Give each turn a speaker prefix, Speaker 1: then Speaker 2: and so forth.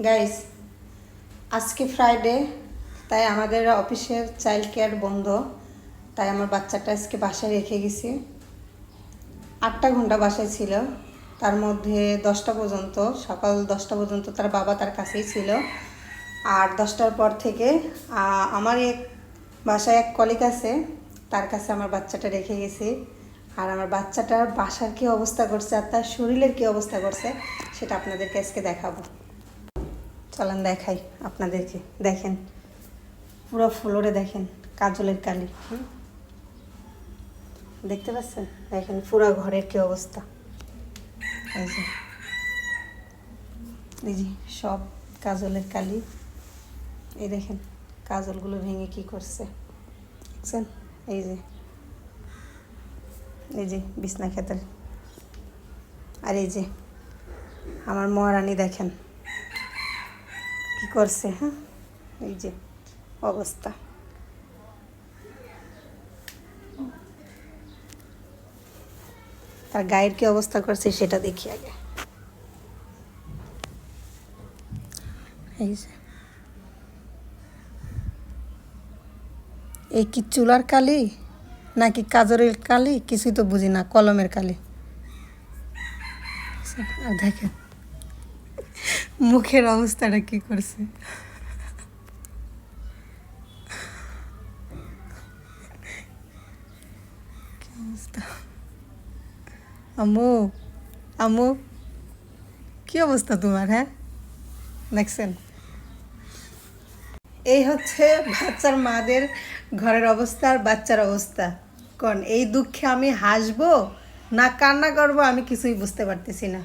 Speaker 1: Guys, আজকে Friday, তাই আমাদের অফিসের চাইল্ড কেয়ার বন্ধ। তাই আমার বাচ্চাটা আজকে বাসায় রেখে গেছি। 8টা ঘন্টা বাসায় ছিল, তার মধ্যে 10টা পর্যন্ত, সকাল 10টা পর্যন্ত তার বাবা তার কাছেই ছিল। আর 10টার পর থেকে আমার বাসায় এক কলিগ আছে, তার কাছে আমার বাচ্চাটা রেখে গেছি। আর আমার বাচ্চাটার বাসার কী অবস্থা করছে আর তার শরীরের কী অবস্থা করছে সেটা আপনাদেরকে আজকে দেখাবো। চলেন দেখাই আপনাদেরকে। দেখেন, পুরো ফ্লোরে দেখেন কাজলের কালি। দেখতে পাচ্ছেন? দেখেন পুরো ঘরের কি অবস্থা। এই যে সব কাজলের কালি। এই দেখেন কাজলগুলো ভেঙে কি করছে দেখছেন? এই যে বিছনা খেতের। আর এই যে আমার মহারানী দেখেন কি করছে। হ্যাঁ, এই যে অবস্থা। তার গায়ের কি অবস্থা করছে সেটা দেখি আগে। এই যে এই কি চুলার কালি নাকি কাজরের কালি কিছুই তো বুঝি না, কলমের কালি। আর দেখেন মুখের অবস্থাটা কি করছে। কি অবস্থা। আম্মু, আম্মু, কি অবস্থা তোমার? হ্যাঁ, দেখছেন? এই হচ্ছে বাচ্চার মাদের ঘরের অবস্থা আর বাচ্চার অবস্থা। কোন এই দুঃখে আমি হাসবো না কান্না করবো আমি কিছুই বুঝতে পারতেছি না।